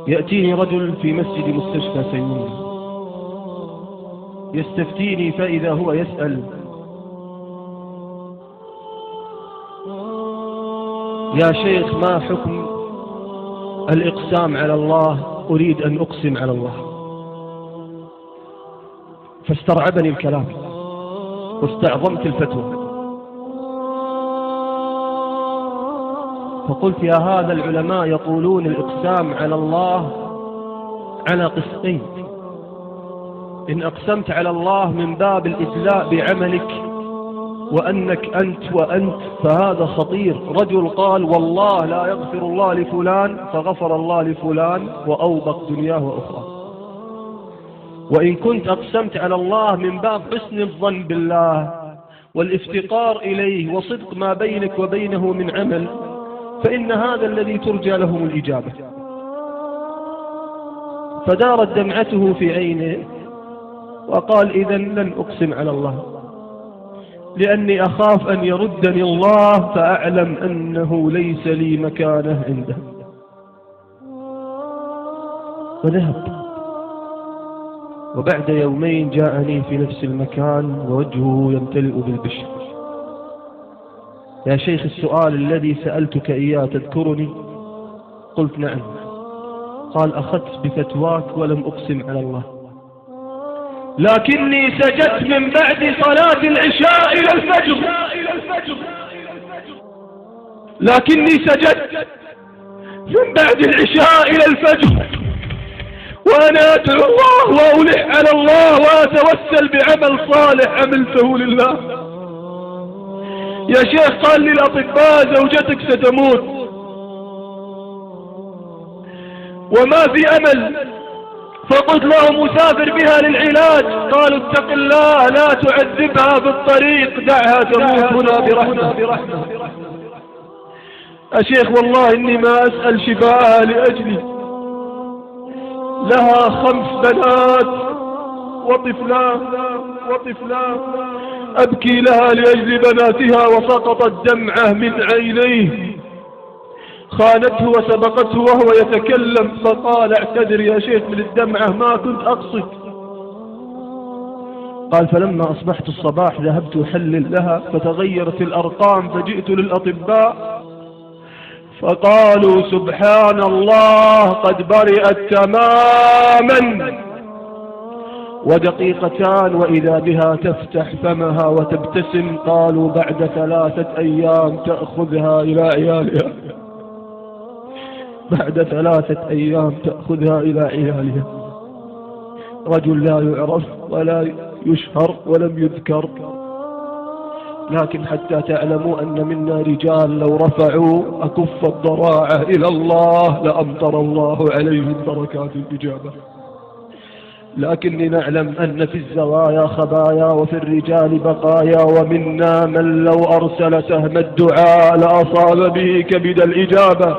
يأتيني رجل في مسجد مستشفى سيمون يستفتيني، فإذا هو يسأل: يا شيخ، ما حكم الإقسام على الله؟ أريد أن أقسم على الله. فاسترعبني الكلام واستعظمت الفتوى، فقلت: يا هذا، العلماء يقولون الإقسام على الله على قسمين: إن أقسمت على الله من باب الإدلاء بعملك وأنك أنت وأنت، فهذا خطير. رجل قال: والله لا يغفر الله لفلان، فغفر الله لفلان وأوبق دنياه وأخرى. وإن كنت أقسمت على الله من باب حسن الظن بالله والافتقار إليه وصدق ما بينك وبينه من عمل، فإن هذا الذي ترجى لهم الإجابة. فدارت دمعته في عينه وقال: إذن لن أقسم على الله، لأني أخاف أن يردني الله فأعلم أنه ليس لي مكانه عنده. وذهب. وبعد يومين جاءني في نفس المكان ووجهه يمتلئ بالبشر: يا شيخ، السؤال الذي سألتك إياه تذكرني؟ قلت: نعم. قال: أخذت بفتواك ولم أقسم على الله، لكني سجدت من بعد صلاة العشاء إلى الفجر. لكني سجدت من بعد العشاء إلى الفجر وأنا أدعو الله وألح على الله وأتوسل بعمل صالح عملته لله. يا شيخ، قال لي الأطباء: زوجتك ستموت وما في أمل. فقلت له: مسافر بها للعلاج. قالوا: اتق الله، لا تعذبها في الطريق، دعها تموت هنا برحمة. يا شيخ، والله إني ما أسأل شفاءها لأجلي، لها 5 بنات وطفلان أبكي لها لأجل بناتها، وسقطت دمعة من عينيه. خانته وسبقته وهو يتكلم، فقال: اعتذر يا شيخ من الدمعة، ما كنت أقصد. قال: فلما أصبحت الصباح ذهبت أحلل لها، فتغيرت الأرقام، فجئت للأطباء فقالوا: سبحان الله، قد برئت تماما. ودقيقتان وإذا بها تفتح فمها وتبتسم. قالوا: بعد 3 أيام تأخذها إلى عيالها. بعد 3 أيام تأخذها إلى عيالها. رجل لا يعرف ولا يشهر ولم يذكر، لكن حتى تعلموا أن منا رجال لو رفعوا أكف الضراعة إلى الله لأمطر الله عليهم بركات الإجابة. لكني نعلم أن في الزوايا خبايا وفي الرجال بقايا، ومنا من لو أرسل سهم الدعاء لأصاب به كبد الإجابة.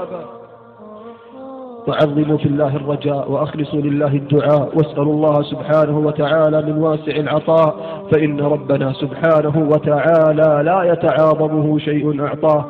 وعظموا في الله الرجاء وأخلصوا لله الدعاء، واسألوا الله سبحانه وتعالى من واسع العطاء، فإن ربنا سبحانه وتعالى لا يتعاظمه شيء أعطاه.